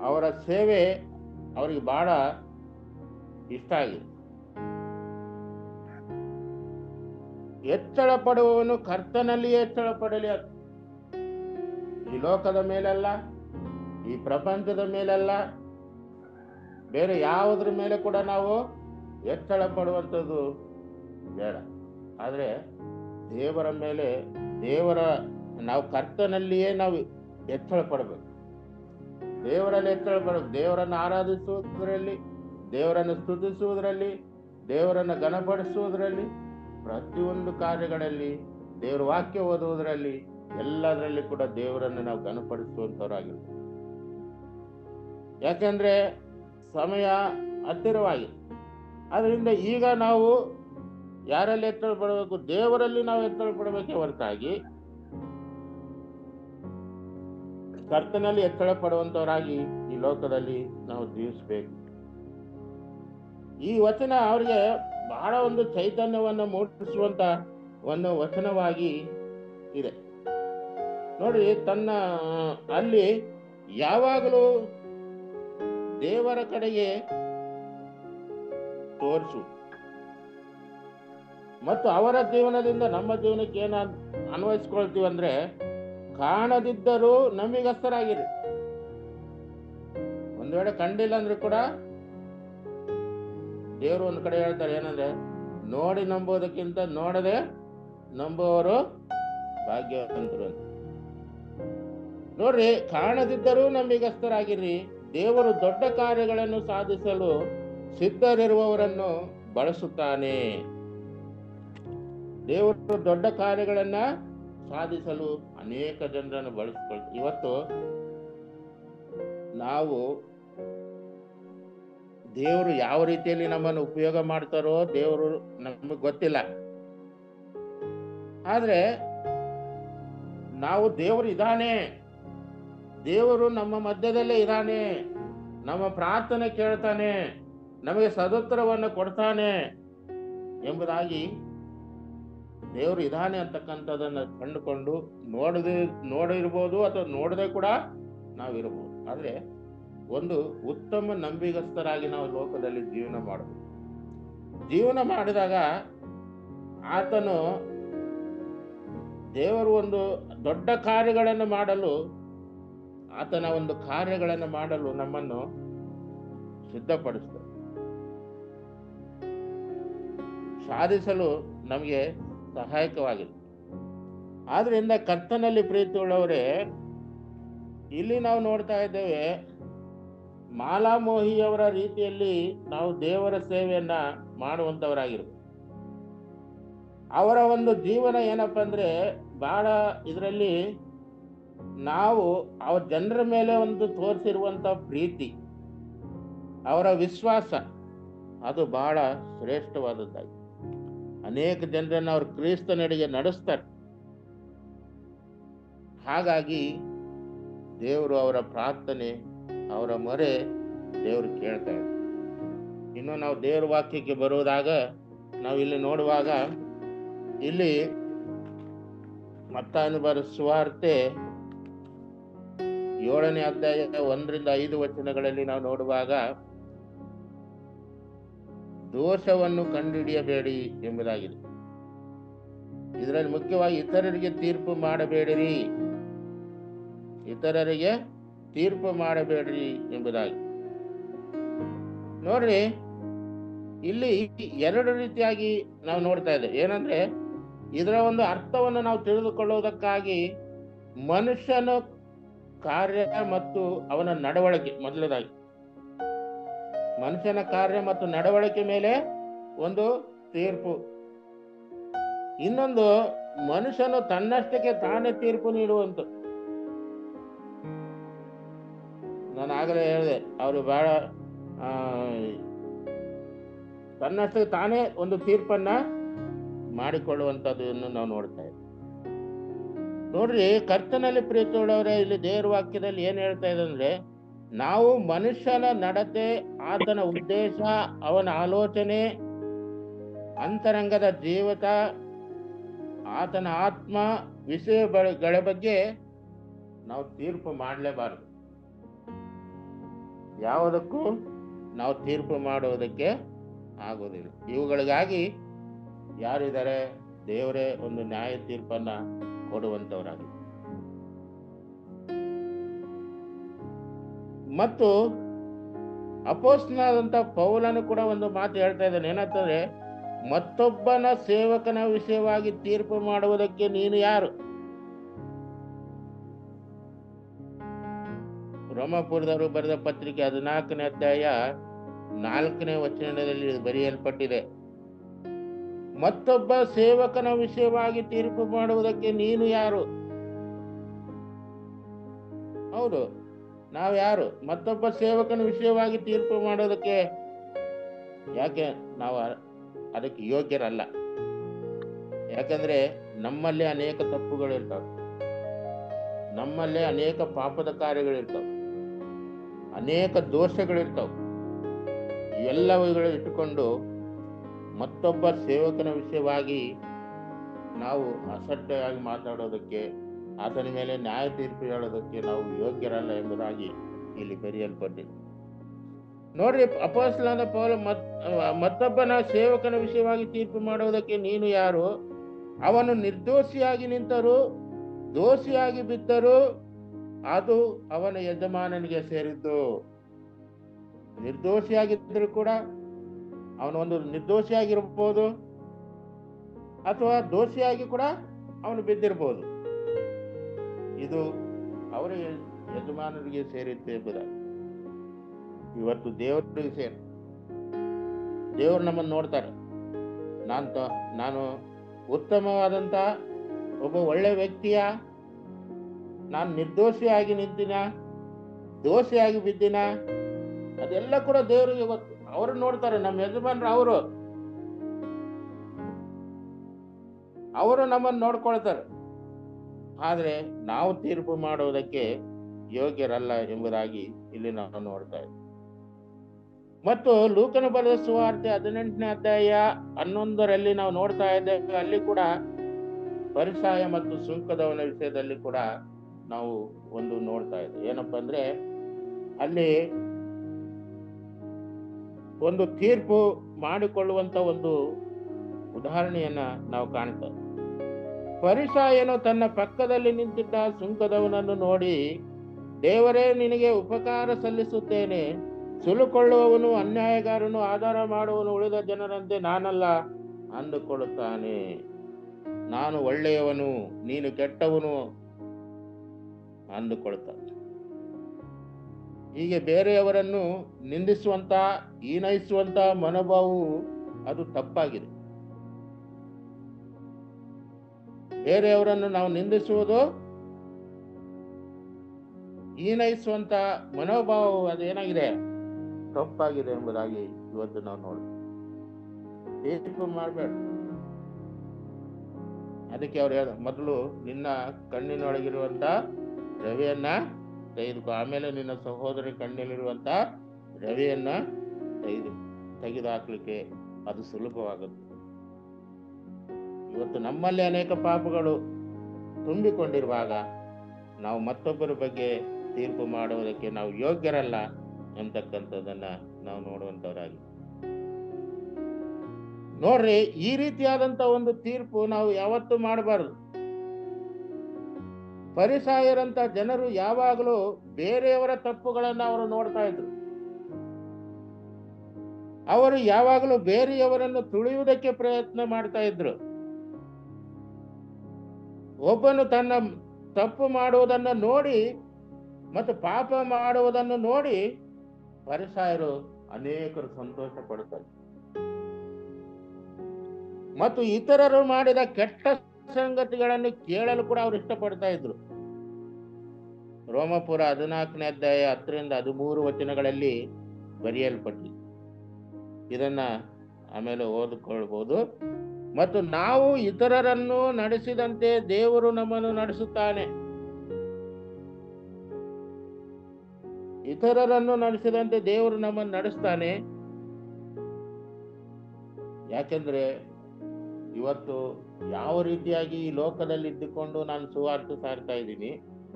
ಅವರ ಸೇವೆ ಅವರಿಗೆ ಬಹಳ ಇಷ್ಟ ಆಗಿದೆ. ಹೆಚ್ಚಳ ಪಡುವವನು ಕರ್ತನಲ್ಲಿಯೇ ಹೆಚ್ಚಳ ಪಡಲಿ. ಈ ಲೋಕದ ಮೇಲಲ್ಲ, ಈ ಪ್ರಪಂಚದ ಮೇಲಲ್ಲ, ಬೇರೆ ಯಾವುದ್ರ ಮೇಲೆ ಕೂಡ ನಾವು ಹೆಚ್ಚಳ ಪಡುವಂಥದ್ದು ಬೇಡ. ಆದ್ರೆ ದೇವರ ಮೇಲೆ, ನಾವು ಕರ್ತನಲ್ಲಿಯೇ ನಾವು ಹೆಚ್ಚಳ ಪಡಬೇಕು. ದೇವರಲ್ಲಿ ಹೆಚ್ಚಳ ಪಡಬೇಕು. ದೇವರನ್ನು ಆರಾಧಿಸುವುದರಲ್ಲಿ, ದೇವರನ್ನು ಸ್ತುತಿಸುವುದರಲ್ಲಿ, ದೇವರನ್ನು ಘನಪಡಿಸುವುದರಲ್ಲಿ, ಪ್ರತಿಯೊಂದು ಕಾರ್ಯಗಳಲ್ಲಿ, ದೇವರ ವಾಕ್ಯ ಓದುವುದರಲ್ಲಿ, ಎಲ್ಲದರಲ್ಲಿ ಕೂಡ ದೇವರನ್ನು ನಾವು ಘನಪಡಿಸುವಂತವರಾಗಿರ್ಬೇಕು. ಯಾಕೆಂದ್ರೆ ಸಮಯ ಹತ್ತಿರವಾಗಿದೆ. ಅದರಿಂದ ಈಗ ನಾವು ಯಾರಲ್ಲಿ ಎತ್ತಳ ಪಡಬೇಕು? ದೇವರಲ್ಲಿ ನಾವು ಎತ್ತಳ ಪಡಬೇಕೆ ಹೊರತಾಗಿ ಕರ್ತನಲ್ಲಿ ಎತ್ತಳ ಪಡುವಂತವರಾಗಿ ಈ ಲೋಕದಲ್ಲಿ ನಾವು ಜೀವಿಸಬೇಕು. ಈ ವಚನ ಅವರಿಗೆ ಬಹಳ ಒಂದು ಚೈತನ್ಯವನ್ನು ಮೂಡಿಸುವಂತ ಒಂದು ವಚನವಾಗಿ ಇದೆ. ನೋಡಿ, ಅಲ್ಲಿ ಯಾವಾಗಲೂ ದೇವರ ಕಡೆಗೆ ತೋರಿಸು ಮತ್ತು ಅವರ ಜೀವನದಿಂದ ನಮ್ಮ ಜೀವನಕ್ಕೆ ಏನ ಅನ್ವಯಿಸ್ಕೊಳ್ತೀವಿ ಅಂದ್ರೆ, ಕಾಣದಿದ್ದರೂ ನಂಬಿಗಸ್ತರಾಗಿರಿ. ಒಂದ್ ವೇಳೆ ಕಂಡಿಲ್ಲ ಅಂದ್ರೆ ಕೂಡ ದೇವರು ಒಂದ್ ಕಡೆ ಹೇಳ್ತಾರೆ ಏನಂದ್ರೆ, ನೋಡಿ ನಂಬೋದಕ್ಕಿಂತ ನೋಡದೆ ನಂಬುವವರು ಭಾಗ್ಯವಂತರು ಅಂತ. ನೋಡ್ರಿ, ಕಾಣದಿದ್ದರೂ ನಂಬಿಗಸ್ತರಾಗಿರ್ರಿ. ದೇವರು ದೊಡ್ಡ ಕಾರ್ಯಗಳನ್ನು ಸಾಧಿಸಲು ಸಿದ್ಧರಿರುವವರನ್ನು ಬಳಸುತ್ತಾನೆ. ದೇವರು ದೊಡ್ಡ ಕಾರ್ಯಗಳನ್ನ ಸಾಧಿಸಲು ಅನೇಕ ಜನರನ್ನು ಬಳಸ್ಕೊಳ್ತಾರೆ. ಇವತ್ತು ನಾವು ದೇವರು ಯಾವ ರೀತಿಯಲ್ಲಿ ನಮ್ಮನ್ನು ಉಪಯೋಗ ಮಾಡ್ತಾರೋ ದೇವರು ನಮಗೆ ಗೊತ್ತಿಲ್ಲ. ಆದ್ರೆ ನಾವು ದೇವರು ಇದ್ದಾನೆ, ದೇವರು ನಮ್ಮ ಮಧ್ಯದಲ್ಲೇ ಇದ್ದಾನೆ, ನಮ್ಮ ಪ್ರಾರ್ಥನೆ ಕೇಳ್ತಾನೆ, ನಮಗೆ ಸದುತ್ತರವನ್ನು ಕೊಡ್ತಾನೆ ಎಂಬುದಾಗಿ ದೇವರು ಇದಾನೆ ಅಂತಕ್ಕಂಥದ್ದನ್ನು ಕಂಡುಕೊಂಡು ನೋಡಿರ್ಬೋದು ಅಥವಾ ನೋಡದೆ ಕೂಡ ನಾವಿರ್ಬೋದು. ಆದರೆ ಒಂದು ಉತ್ತಮ ನಂಬಿಗಸ್ತರಾಗಿ ನಾವು ಲೋಕದಲ್ಲಿ ಜೀವನ ಮಾಡಬೇಕು. ಜೀವನ ಮಾಡಿದಾಗ ಆತನು ದೇವರು ಒಂದು ದೊಡ್ಡ ಕಾರ್ಯಗಳನ್ನು ಮಾಡಲು, ಆತನ ಒಂದು ಕಾರ್ಯಗಳನ್ನು ಮಾಡಲು ನಮ್ಮನ್ನು ಸಿದ್ಧಪಡಿಸ್ತಾರೆ, ಸಾಧಿಸಲು ನಮಗೆ ಸಹಾಯಕವಾಗಿದೆ. ಆದ್ರಿಂದ ಕರ್ತನಲ್ಲಿ ಪ್ರೀತಿಯುಳ್ಳವರೇ, ಇಲ್ಲಿ ನಾವು ನೋಡ್ತಾ ಇದ್ದೇವೆ, ಮಾಲಾಮೋಹಿಯವರ ರೀತಿಯಲ್ಲಿ ನಾವು ದೇವರ ಸೇವೆಯನ್ನ ಮಾಡುವಂತವರಾಗಿರ್ಬೇಕು. ಅವರ ಒಂದು ಜೀವನ ಏನಪ್ಪ ಅಂದ್ರೆ, ಬಹಳ ಇದರಲ್ಲಿ ನಾವು ಅವ್ರ ಜನರ ಮೇಲೆ ಒಂದು ತೋರಿಸಿರುವಂತ ಪ್ರೀತಿ, ಅವರ ವಿಶ್ವಾಸ, ಅದು ಬಹಳ ಶ್ರೇಷ್ಠವಾದದ್ದಾಗಿ ಅನೇಕ ಜನರನ್ನು ಅವ್ರ ಕ್ರಿಸ್ತನೆಡೆಗೆ ನಡೆಸ್ತಾರೆ. ಹಾಗಾಗಿ ದೇವರು ಅವರ ಪ್ರಾರ್ಥನೆ, ಅವರ ಮೊರೆ ದೇವರು ಕೇಳ್ತಾ ಇದ್ದಾರೆ. ಇನ್ನು ನಾವು ದೇವರ ವಾಕ್ಯಕ್ಕೆ ಬರುವುದಾಗ ನಾವು ಇಲ್ಲಿ ನೋಡುವಾಗ, ಇಲ್ಲಿ ಮತ್ತಾಯನು ಬರೆದ ಸುವಾರ್ತೆ 7ನೇ ಅಧ್ಯಾಯ 1-5 ವಚನಗಳಲ್ಲಿ ನಾವು ನೋಡುವಾಗ, ದೋಷವನ್ನು ಕಂಡುಹಿಡಿಯಬೇಡಿ ಎಂಬುದಾಗಿದೆ. ಇದರಲ್ಲಿ ಮುಖ್ಯವಾಗಿ ಇತರರಿಗೆ ತೀರ್ಪು ಮಾಡಬೇಡಿರಿ, ಇತರರಿಗೆ ತೀರ್ಪು ಮಾಡಬೇಡ್ರಿ ಎಂಬುದಾಗಿ. ನೋಡ್ರಿ, ಇಲ್ಲಿ 2 ರೀತಿಯಾಗಿ ನಾವು ನೋಡ್ತಾ ಇದ್ದೇವೆ. ಏನಂದ್ರೆ, ಇದರ ಒಂದು ಅರ್ಥವನ್ನು ನಾವು ತಿಳಿದುಕೊಳ್ಳುವುದಕ್ಕಾಗಿ ಮನುಷ್ಯನ ಕಾರ್ಯ ಮತ್ತು ಅವನ ನಡವಳಿಕೆ, ಮೊದಲದಾಗಿ ಮನುಷ್ಯನ ಕಾರ್ಯ ಮತ್ತು ನಡವಳಿಕೆ ಮೇಲೆ ಒಂದು ತೀರ್ಪು. ಇನ್ನೊಂದು, ಮನುಷ್ಯನು ತನ್ನಷ್ಟಕ್ಕೆ ತಾನೇ ತೀರ್ಪು ನೀಡುವಂತ. ನಾನು ಆಗಲೇ ಹೇಳಿದೆ, ಅವರು ಬಹಳ ತನ್ನಷ್ಟಕ್ಕೆ ತಾನೇ ಒಂದು ತೀರ್ಪನ್ನ ಮಾಡಿಕೊಳ್ಳುವಂಥದ್ದನ್ನು ನಾವು ನೋಡ್ತಾ ಇದ್ದೀವಿ. ನೋಡ್ರಿ, ಕರ್ತನಲ್ಲಿ ಪ್ರೀತಿಯುಳ್ಳವರೇ, ಇಲ್ಲಿ ದೇವರ ವಾಕ್ಯದಲ್ಲಿ ಏನ್ ಹೇಳ್ತಾ ಇದೆ ಅಂದ್ರೆ, ನಾವು ಮನುಷ್ಯನ ನಡತೆ, ಆತನ ಉದ್ದೇಶ, ಅವನ ಆಲೋಚನೆ, ಅಂತರಂಗದ ಜೀವಿತ, ಆತನ ಆತ್ಮ ವಿಷಯಗಳ ಬಗ್ಗೆ ನಾವು ತೀರ್ಪು ಮಾಡಲೇಬಾರದು. ಯಾವುದಕ್ಕೂ ನಾವು ತೀರ್ಪು ಮಾಡುವುದಕ್ಕೆ ಆಗೋದಿಲ್ಲ. ಇವುಗಳಿಗಾಗಿ ಯಾರಿದ್ದಾರೆ? ದೇವರೇ ಒಂದು ನ್ಯಾಯ ತೀರ್ಪನ್ನ ಕೊಡುವಂತವರಾಗಿ. ಮತ್ತು ಅಪೊಸ್ತಲನಾದಂತ ಪೌಲನು ಕೂಡ ಒಂದು ಮಾತು ಹೇಳ್ತಾ ಇದ್ದಾನೆ. ಏನಂತಂದ್ರೆ, ಮತ್ತೊಬ್ಬನ ಸೇವಕನ ವಿಷಯವಾಗಿ ತೀರ್ಪು ಮಾಡುವುದಕ್ಕೆ ನೀನು ಯಾರು? ರೋಮಾಪುರದವರು ಬರೆದ ಪತ್ರಿಕೆ 14ನೇ ಅಧ್ಯಾಯ 4ನೇ ವಚನದಲ್ಲಿ ಬರೆಯಲ್ಪಟ್ಟಿದೆ, ಮತ್ತೊಬ್ಬ ಸೇವಕನ ವಿಷಯವಾಗಿ ತೀರ್ಪು ಮಾಡುವುದಕ್ಕೆ ನೀನು ಯಾರು? ಹೌದು, ನಾವು ಯಾರು? ಮತ್ತೊಬ್ಬ ಸೇವಕನ ವಿಷಯವಾಗಿ ತೀರ್ಪು ಮಾಡೋದಕ್ಕೆ ಯಾಕೆ ನಾವು ಅದಕ್ಕೆ ಯೋಗ್ಯರಲ್ಲ. ಯಾಕಂದ್ರೆ ನಮ್ಮಲ್ಲೇ ಅನೇಕ ತಪ್ಪುಗಳಿರ್ತಾವೆ, ನಮ್ಮಲ್ಲೇ ಅನೇಕ ಪಾಪದ ಕಾರ್ಯಗಳಿರ್ತಾವೆ, ಅನೇಕ ದೋಷಗಳಿರ್ತಾವೆ. ಇವೆಲ್ಲವುಗಳು ಇಟ್ಟುಕೊಂಡು ಮತ್ತೊಬ್ಬ ಸೇವಕನ ವಿಷಯವಾಗಿ ನಾವು ಅಸಡ್ಡೆಯಾಗಿ ಮಾತಾಡೋದಕ್ಕೆ, ಆತನ ಮೇಲೆ ನ್ಯಾಯ ತೀರ್ಪು ಹೇಳೋದಕ್ಕೆ ನಾವು ಯೋಗ್ಯರಲ್ಲ ಎಂಬುದಾಗಿ ಇಲ್ಲಿ ಬರೆಯಲ್ಪಟ್ಟಿದೆ. ನೋಡ್ರಿ, ಅಪೊಸ್ತಲನಾದ ಪೌಲ ಮತ್ತೊಬ್ಬನ ಸೇವಕನ ವಿಷಯವಾಗಿ ತೀರ್ಪು ಮಾಡುವುದಕ್ಕೆ ನೀನು ಯಾರು? ಅವನು ನಿರ್ದೋಷಿಯಾಗಿ ನಿಂತರೂ ದೋಷಿಯಾಗಿ ಬಿದ್ದರೂ ಅದು ಅವನ ಯಜಮಾನನಿಗೆ ಸೇರಿದ್ದು. ನಿರ್ದೋಷಿಯಾಗಿದ್ದರೂ ಕೂಡ ಅವನು ಒಂದು ನಿರ್ದೋಷಿಯಾಗಿರ್ಬೋದು, ಅಥವಾ ದೋಷಿಯಾಗಿ ಕೂಡ ಅವನು ಬಿದ್ದಿರ್ಬೋದು. ಇದು ಅವರ ಯಜಮಾನರಿಗೆ ಸೇರಿತ್ತು ಎಂಬುದಾಗಿ. ಇವತ್ತು ದೇವರಿಗೆ ಸೇರಿ ದೇವರು ನಮ್ಮನ್ನು ನೋಡ್ತಾರೆ. ನಾನು ಉತ್ತಮವಾದಂತ ಒಬ್ಬ ಒಳ್ಳೆ ವ್ಯಕ್ತಿಯ, ನಾನು ನಿರ್ದೋಷಿಯಾಗಿ ನಿಂತಿನ, ದೋಷಿಯಾಗಿ ಬಿದ್ದಿನ, ಅದೆಲ್ಲ ಕೂಡ ದೇವರಿಗೆ ಗೊತ್ತು. ಅವರು ನೋಡ್ತಾರೆ. ನಮ್ಮ ಯಜಮಾನರು ಅವರು ನಮ್ಮನ್ನು ನೋಡ್ಕೊಳ್ತಾರೆ. ಆದ್ರೆ ನಾವು ತೀರ್ಪು ಮಾಡುವುದಕ್ಕೆ ಯೋಗ್ಯರಲ್ಲ ಎಂಬುದಾಗಿ ಇಲ್ಲಿ ನಾವು ನೋಡ್ತಾ ಇದ್ದೀವಿ. ಮತ್ತು ಲೂಕನ ಬರೆದ ಸುವಾರ್ತೆ 18ನೇ ಅಧ್ಯಾಯ 11ರಲ್ಲಿ ನಾವು ನೋಡ್ತಾ ಇದ್ದೇವೆ. ಅಲ್ಲಿ ಕೂಡ ಫರಿಸಾಯ ಮತ್ತು ಸುಂಕದವನ ವಿಷಯದಲ್ಲಿ ಕೂಡ ನಾವು ಒಂದು ನೋಡ್ತಾ ಇದ್ದೇವೆ. ಏನಪ್ಪಾ ಅಂದ್ರೆ ಅಲ್ಲಿ ಒಂದು ತೀರ್ಪು ಮಾಡಿಕೊಳ್ಳುವಂತ ಒಂದು ಉದಾಹರಣೆಯನ್ನ ನಾವು ಕಾಣ್ತೇವೆ. ಫರಿಸಾಯನು ತನ್ನ ಪಕ್ಕದಲ್ಲಿ ನಿಂತಿದ್ದ ಸುಂಕದವನನ್ನು ನೋಡಿ, ದೇವರೇ, ನಿನಗೆ ಉಪಕಾರ ಸಲ್ಲಿಸುತ್ತೇನೆ, ಸುಲುಕೊಳ್ಳುವವನು ಅನ್ಯಾಯಗಾರನು ಆಧಾರ ಮಾಡುವವನು ಉಳಿದ ಜನರಂತೆ ನಾನಲ್ಲ ಅಂದುಕೊಳ್ಳುತ್ತಾನೆ. ನಾನು ಒಳ್ಳೆಯವನು, ನೀನು ಕೆಟ್ಟವನು ಅಂದುಕೊಳ್ತಾನೆ. ಹೀಗೆ ಬೇರೆಯವರನ್ನು ನಿಂದಿಸುವಂತ, ಹೀನೈಸುವಂತ ಮನೋಭಾವವು ಅದು ತಪ್ಪಾಗಿದೆ. ಬೇರೆಯವರನ್ನು ನಾವು ನಿಂದಿಸುವುದು, ಹೀನೈಸುವಂತ ಮನೋಭಾವ ಅದೇನಾಗಿದೆ, ತಪ್ಪಾಗಿದೆ ಎಂಬುದಾಗಿ ಇವತ್ತು ನಾವು ನೋಡ್ತೀವಿ. ತೀರ್ಪು ಮಾಡಬೇಡ. ಅದಕ್ಕೆ ಅವ್ರು ಹೇಳ, ಮೊದಲು ನಿನ್ನ ಕಣ್ಣಿನೊಳಗಿರುವಂತ ರವಿಯನ್ನ ತೆಗೆದುಕೋ, ಆಮೇಲೆ ನಿನ್ನ ಸಹೋದರಿ ಕಣ್ಣಿನಲ್ಲಿರುವಂತ ರವಿಯನ್ನ ತೆಗೆದುಹಾಕ್ಲಿಕ್ಕೆ ಅದು ಸುಲಭವಾಗುತ್ತೆ. ಇವತ್ತು ನಮ್ಮಲ್ಲಿ ಅನೇಕ ಪಾಪಗಳು ತುಂಬಿಕೊಂಡಿರುವಾಗ ನಾವು ಮತ್ತೊಬ್ಬರ ಬಗ್ಗೆ ತೀರ್ಪು ಮಾಡುವುದಕ್ಕೆ ನಾವು ಯೋಗ್ಯರಲ್ಲ ಅಂತಕ್ಕಂಥದ್ದನ್ನ ನಾವು ನೋಡುವಂತವರಾಗಿ ನೋಡ್ರಿ. ಈ ರೀತಿಯಾದಂತ ಒಂದು ತೀರ್ಪು ನಾವು ಯಾವತ್ತೂ ಮಾಡಬಾರದು. ಫರಿಸಾಯರಂತ ಜನರು ಯಾವಾಗಲೂ ಬೇರೆಯವರ ತಪ್ಪುಗಳನ್ನ ಅವರು ನೋಡ್ತಾ ಇದ್ರು. ಅವರು ಯಾವಾಗಲೂ ಬೇರೆಯವರನ್ನು ತುಳಿಯುವುದಕ್ಕೆ ಪ್ರಯತ್ನ ಮಾಡ್ತಾ ಇದ್ರು. ಒಬ್ಬನು ತನ್ನ ತಪ್ಪು ಮಾಡುವುದನ್ನು ನೋಡಿ ಮತ್ತು ಪಾಪ ಮಾಡುವುದನ್ನು ನೋಡಿ ಫರಿಸಾಯರು ಅನೇಕರು ಸಂತೋಷ ಪಡುತ್ತಾರೆ ಮತ್ತು ಇತರರು ಮಾಡಿದ ಕೆಟ್ಟ ಸಂಗತಿಗಳನ್ನು ಕೇಳಲು ಕೂಡ ಅವರು ಇಷ್ಟಪಡ್ತಾ ಇದ್ರು. ರೋಮಪುರ 14ನೇ ಅಧ್ಯಾಯ 10ರಿಂದ 13 ವಚನಗಳಲ್ಲಿ ಬರೆಯಲ್ಪಟ್ಟಿದೆ. ಇದನ್ನ ಆಮೇಲೆ ಓದಿಕೊಳ್ಬಹುದು. ಮತ್ತು ನಾವು ಇತರರನ್ನು ನಡೆಸಿದಂತೆ ದೇವರು ನಮ್ಮನ್ನು ನಡೆಸುತ್ತಾನೆ. ಇತರರನ್ನು ನಡೆಸಿದಂತೆ ದೇವರು ನಮ್ಮನ್ನು ನಡೆಸ್ತಾನೆ. ಯಾಕೆಂದ್ರೆ ಇವತ್ತು ಯಾವ ರೀತಿಯಾಗಿ ಈ ಲೋಕದಲ್ಲಿ ಇದ್ದುಕೊಂಡು ನಾನು ಸುವಾರ್ತೆ ಸಾರ್ತಾ ಇದ್ದೀನಿ,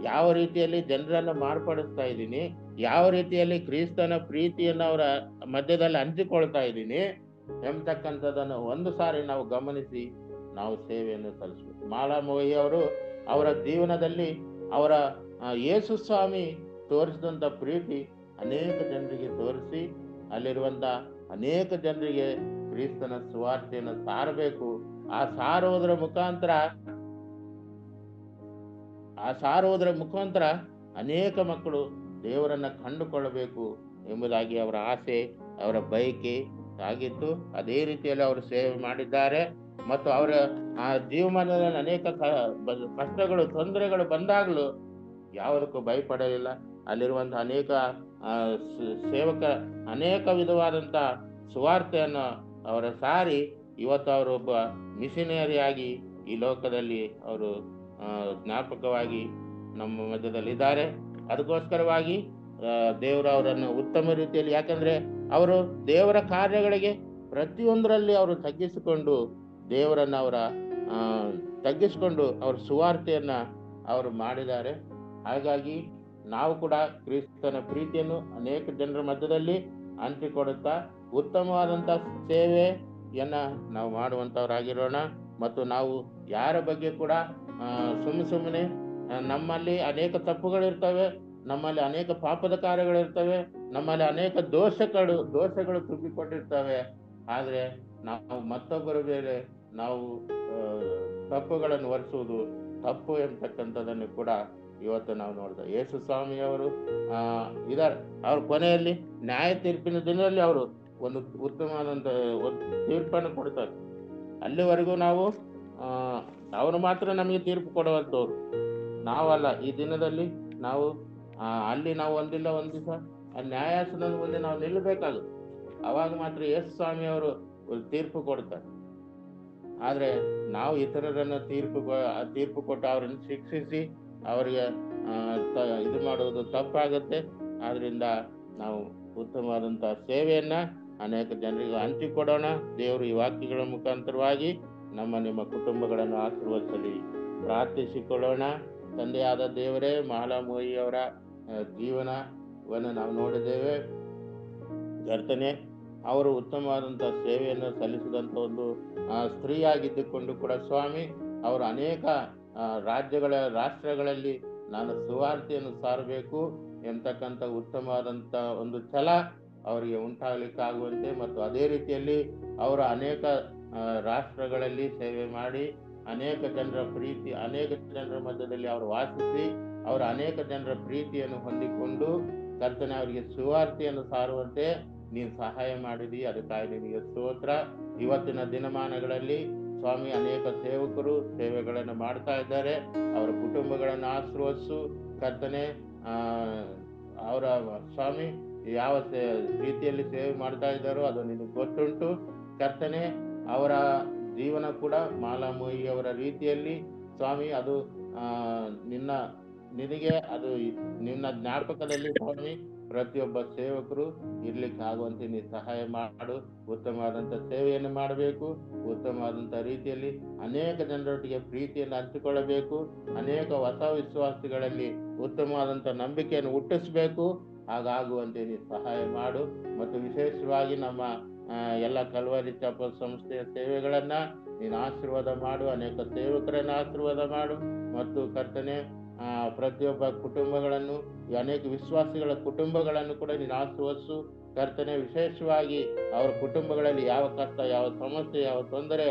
ಯಾವ ರೀತಿಯಲ್ಲಿ ಜನರನ್ನು ಮಾರ್ಪಡಿಸ್ತಾ ಇದ್ದೀನಿ, ಯಾವ ರೀತಿಯಲ್ಲಿ ಕ್ರಿಸ್ತನ ಪ್ರೀತಿಯನ್ನು ಅವರ ಮಧ್ಯದಲ್ಲಿ ಹಂಚಿಕೊಳ್ತಾ ಇದ್ದೀನಿ ಎಂಬತಕ್ಕಂಥದ್ದನ್ನು ಒಂದು ಸಾರಿ ನಾವು ಗಮನಿಸಿ ನಾವು ಸೇವೆಯನ್ನು ಸಲ್ಲಿಸಬೇಕು. ಮಾಲಾಮೋಹಿ ಅವರು ಅವರ ಜೀವನದಲ್ಲಿ ಅವರ ಯೇಸು ಸ್ವಾಮಿ ತೋರಿಸಿದಂಥ ಪ್ರೀತಿ ಅನೇಕ ಜನರಿಗೆ ತೋರಿಸಿ ಅಲ್ಲಿರುವಂತ ಅನೇಕ ಜನರಿಗೆ ಕ್ರಿಸ್ತನ ಸುವಾರ್ತೆಯನ್ನು ಸಾರಬೇಕು. ಆ ಸಾರುವುದರ ಮುಖಾಂತರ ಅನೇಕ ಮಕ್ಕಳು ದೇವರನ್ನ ಕಂಡುಕೊಳ್ಳಬೇಕು ಎಂಬುದಾಗಿ ಅವರ ಆಸೆ, ಅವರ ಬಯಕೆ ಆಗಿತ್ತು. ಅದೇ ರೀತಿಯಲ್ಲಿ ಅವರು ಸೇವೆ ಮಾಡಿದ್ದಾರೆ ಮತ್ತು ಅವರ ಆ ಜೀವಮಾನದಲ್ಲಿ ಅನೇಕ ಕಷ್ಟಗಳು, ತೊಂದರೆಗಳು ಬಂದಾಗಲೂ ಯಾವುದಕ್ಕೂ ಭಯಪಡಲಿಲ್ಲ. ಅಲ್ಲಿರುವಂತಹ ಅನೇಕ ಸೇವಕ ಅನೇಕ ವಿಧವಾದಂಥ ಸುವಾರ್ತೆಯನ್ನು ಅವರ ಸಾರಿ ಇವತ್ತು ಅವರೊಬ್ಬ ಮಿಷನರಿಯಾಗಿ ಈ ಲೋಕದಲ್ಲಿ ಅವರು ಜ್ಞಾಪಕವಾಗಿ ನಮ್ಮ ಮಧ್ಯದಲ್ಲಿದ್ದಾರೆ. ಅದಕ್ಕೋಸ್ಕರವಾಗಿ ದೇವರು ಅವರನ್ನು ಉತ್ತಮ ರೀತಿಯಲ್ಲಿ, ಯಾಕಂದ್ರೆ ಅವರು ದೇವರ ಕಾರ್ಯಗಳಿಗೆ ಪ್ರತಿಯೊಂದರಲ್ಲಿ ಅವರು ದೇವರನ್ನ ತಗ್ಗಿಸಿಕೊಂಡು ಅವರ ಸುವಾರ್ತೆಯನ್ನ ಅವರು ಮಾಡಿದ್ದಾರೆ. ಹಾಗಾಗಿ ನಾವು ಕೂಡ ಕ್ರಿಸ್ತನ ಪ್ರೀತಿಯನ್ನು ಅನೇಕ ಜನರ ಮಧ್ಯದಲ್ಲಿ ಹಂಚಿಕೊಡುತ್ತಾ ಉತ್ತಮವಾದಂಥ ಸೇವೆಯನ್ನ ನಾವು ಮಾಡುವಂಥವರಾಗಿರೋಣ. ಮತ್ತು ನಾವು ಯಾರ ಬಗ್ಗೆ ಕೂಡ ಸುಮ್ಮನೆ ನಮ್ಮಲ್ಲಿ ಅನೇಕ ತಪ್ಪುಗಳಿರ್ತವೆ, ನಮ್ಮಲ್ಲಿ ಅನೇಕ ಪಾಪದ ಕಾರ್ಯಗಳಿರ್ತವೆ, ನಮ್ಮಲ್ಲಿ ಅನೇಕ ದೋಷಗಳು ತುಂಬಿಕೊಂಡಿರ್ತವೆ. ಆದರೆ ನಾವು ಮತ್ತೊಬ್ಬರ ಮೇಲೆ ನಾವು ತಪ್ಪುಗಳನ್ನು ಹೊರಿಸುವುದು ತಪ್ಪು ಎಂಬತಕ್ಕಂಥದ್ದನ್ನು ಕೂಡ ಇವತ್ತು ನಾವು ನೋಡಿದೆ. ಯೇಸು ಸ್ವಾಮಿಯವರು ಇದ್ದಾರೆ. ಅವ್ರ ಕೊನೆಯಲ್ಲಿ ನ್ಯಾಯ ತೀರ್ಪಿನ ದಿನದಲ್ಲಿ ಅವರು ಒಂದು ಉತ್ತಮವಾದಂಥ ಒಂದು ತೀರ್ಪನ್ನು ಕೊಡ್ತಾರೆ. ಅಲ್ಲಿವರೆಗೂ ನಾವು ಅವರು ಮಾತ್ರ ನಮಗೆ ತೀರ್ಪು ಕೊಡುವಂಥವ್ರು, ನಾವಲ್ಲ. ಈ ದಿನದಲ್ಲಿ ನಾವು ಅಲ್ಲಿ ನಾವು ಒಂದಿಲ್ಲ ಒಂದು ದಿವಸ ಆ ನ್ಯಾಯಾಸನದ ಮುಂದೆ ನಾವು ನಿಲ್ಲಬೇಕಾಗುತ್ತೆ. ಅವಾಗ ಮಾತ್ರ ಯೇಸು ಸ್ವಾಮಿಯವರು ತೀರ್ಪು ಕೊಡ್ತಾರೆ. ಆದರೆ ನಾವು ಇತರರನ್ನು ತೀರ್ಪು ಕೊಟ್ಟು ಅವರನ್ನು ಶಿಕ್ಷಿಸಿ ಅವರಿಗೆ ಇದು ಮಾಡುವುದು ತಪ್ಪಾಗುತ್ತೆ. ಆದ್ರಿಂದ ನಾವು ಉತ್ತಮವಾದಂತಹ ಸೇವೆಯನ್ನ ಅನೇಕ ಜನರಿಗೆ ಹಂಚಿಕೊಡೋಣ. ದೇವರು ಈ ವಾಕ್ಯಗಳ ಮುಖಾಂತರವಾಗಿ ನಿಮ್ಮ ಕುಟುಂಬಗಳನ್ನು ಆಶೀರ್ವದಿಸಲಿ ಪ್ರಾರ್ಥಿಸಿಕೊಳ್ಳೋಣ. ತಂದೆಯಾದ ದೇವರೇ, ಮಾಲಾಮೋಹಿಯವರ ಜೀವನವನ್ನು ನಾವು ನೋಡಿದ್ದೇವೆ. ಕರ್ತನೇ, ಅವರು ಉತ್ತಮವಾದಂತಹ ಸೇವೆಯನ್ನು ಸಲ್ಲಿಸಿದಂಥ ಒಂದು ಸ್ತ್ರೀಯಾಗಿದ್ದುಕೊಂಡು ಕೂಡ ಸ್ವಾಮಿ, ಅವರು ಅನೇಕ ರಾಷ್ಟ್ರಗಳಲ್ಲಿ ನಾನು ಸುವಾರ್ತೆಯನ್ನು ಸಾರಬೇಕು ಎಂತಕ್ಕಂಥ ಉತ್ತಮವಾದಂಥ ಒಂದು ಛಲ ಅವರಿಗೆ ಉಂಟಾಗಲಿಕ್ಕಾಗುವಂತೆ, ಮತ್ತು ಅದೇ ರೀತಿಯಲ್ಲಿ ಅವರು ಅನೇಕ ರಾಷ್ಟ್ರಗಳಲ್ಲಿ ಸೇವೆ ಮಾಡಿ ಅನೇಕ ಜನರ ಮಧ್ಯದಲ್ಲಿ ಅವರು ವಾಸಿಸಿ ಅವರ ಅನೇಕ ಜನರ ಪ್ರೀತಿಯನ್ನು ಹೊಂದಿಕೊಂಡು ಕರ್ತನೆ ಅವರಿಗೆ ಸುವಾರ್ತೆಯನ್ನು ಸಾರುವಂತೆ ನೀನು ಸಹಾಯ ಮಾಡಿದಿ. ಅದಕ್ಕಾಗಿ ನಿನಗೆ ಸ್ತೋತ್ರ. ಇವತ್ತಿನ ದಿನಮಾನಗಳಲ್ಲಿ ಸ್ವಾಮಿ ಅನೇಕ ಸೇವಕರು ಸೇವೆಗಳನ್ನು ಮಾಡ್ತಾ ಇದ್ದಾರೆ. ಅವರ ಕುಟುಂಬಗಳನ್ನು ಆಶೀರ್ವದಿಸು ಕರ್ತನೆ. ಅವರ ಸ್ವಾಮಿ ಯಾವ ರೀತಿಯಲ್ಲಿ ಸೇವೆ ಮಾಡ್ತಾ ಇದ್ದಾರೋ ಅದು ನಿನಗೆ ಗೊತ್ತುಂಟು ಕರ್ತನೆ. ಅವರ ಜೀವನ ಕೂಡ ಮಾಲಾಮೋಹಿ ಅವರ ರೀತಿಯಲ್ಲಿ ಸ್ವಾಮಿ ಅದು ನಿನಗೆ ಅದು ನಿನ್ನ ಜ್ಞಾಪಕದಲ್ಲಿ ಸ್ವಾಮಿ ಪ್ರತಿಯೊಬ್ಬ ಸೇವಕರು ಇರ್ಲಿಕ್ಕೆ ಆಗುವಂತೆ ನೀನು ಸಹಾಯ ಮಾಡು. ಉತ್ತಮವಾದಂಥ ಸೇವೆಯನ್ನು ಮಾಡಬೇಕು, ಉತ್ತಮವಾದಂಥ ರೀತಿಯಲ್ಲಿ ಅನೇಕ ಜನರೊಟ್ಟಿಗೆ ಪ್ರೀತಿಯನ್ನು ಹಂಚಿಕೊಳ್ಳಬೇಕು, ಅನೇಕ ಹೊಸ ವಿಶ್ವಾಸಿಗಳಲ್ಲಿ ಉತ್ತಮವಾದಂಥ ನಂಬಿಕೆಯನ್ನು ಹುಟ್ಟಿಸ್ಬೇಕು. ಹಾಗಾಗುವಂತೆ ನೀನು ಸಹಾಯ ಮಾಡು. ಮತ್ತು ವಿಶೇಷವಾಗಿ ನಮ್ಮ ಎಲ್ಲ ಕಲ್ವರಿ ಚಾಪಲ್ ಸಂಸ್ಥೆಯ ಸೇವೆಗಳನ್ನ ನೀನು ಆಶೀರ್ವಾದ ಮಾಡು. ಅನೇಕ ಸೇವಕರನ್ನು ಆಶೀರ್ವಾದ ಮಾಡು. ಮತ್ತು ಕರ್ತನೆ ಪ್ರತಿಯೊಬ್ಬ ಕುಟುಂಬಗಳನ್ನು, ಅನೇಕ ವಿಶ್ವಾಸಿಗಳ ಕುಟುಂಬಗಳನ್ನು ಕೂಡ ನೀನು ಆಶೀರ್ವದಿಸು ಕರ್ತನೆ. ವಿಶೇಷವಾಗಿ ಅವರ ಕುಟುಂಬಗಳಲ್ಲಿ ಯಾವ ಕಷ್ಟ, ಯಾವ ಸಮಸ್ಯೆ, ಯಾವ ತೊಂದರೆ,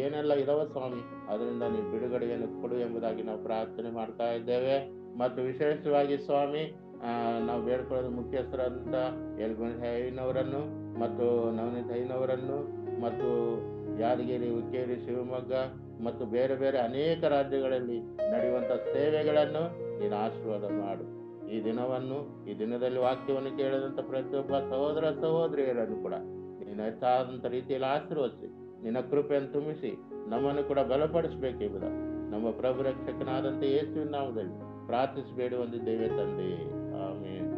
ಏನೆಲ್ಲ ಇದಾವ ಸ್ವಾಮಿ, ಅದರಿಂದ ನೀನು ಬಿಡುಗಡೆಯನ್ನು ಕೊಡು ಎಂಬುದಾಗಿ ನಾವು ಪ್ರಾರ್ಥನೆ ಮಾಡ್ತಾ ಇದ್ದೇವೆ. ಮತ್ತು ವಿಶೇಷವಾಗಿ ಸ್ವಾಮಿ ನಾವು ಬೇಡ್ಕೊಳ್ಳೋದು ಮುಖ್ಯಸ್ಥರಾದಂಥ ಎಲ್ಬನವರನ್ನು ಮತ್ತು ನವನೀತ್ ಹೈನವರನ್ನು ಮತ್ತು ಯಾದಗಿರಿ, ಹುಕ್ಕೇರಿ, ಶಿವಮೊಗ್ಗ ಮತ್ತು ಬೇರೆ ಬೇರೆ ಅನೇಕ ರಾಜ್ಯಗಳಲ್ಲಿ ನಡೆಯುವಂಥ ಸೇವೆಗಳನ್ನು ನೀನು ಆಶೀರ್ವಾದ ಮಾಡು. ಈ ದಿನದಲ್ಲಿ ವಾಕ್ಯವನ್ನು ಕೇಳಿದಂಥ ಪ್ರತಿಯೊಬ್ಬ ಸಹೋದರ ಸಹೋದರಿಯರನ್ನು ಕೂಡ ನೀನು ಹೆಚ್ಚಾದಂಥ ರೀತಿಯಲ್ಲಿ ಆಶೀರ್ವದಿಸಿ ನಿನ್ನ ಕೃಪೆಯನ್ನು ತುಂಬಿಸಿ ನಮ್ಮನ್ನು ಕೂಡ ಬಲಪಡಿಸಬೇಕೆಂಬುದ ನಮ್ಮ ಪ್ರಭು ರಕ್ಷಕನಾದಂಥ ಯೇಸುವಿನ ನಾಮದಲ್ಲಿ ಪ್ರಾರ್ಥಿಸಬೇಡಿ ಹೊಂದಿದ್ದೇವೆ ತಂದೆ. ಆಮೆನ್.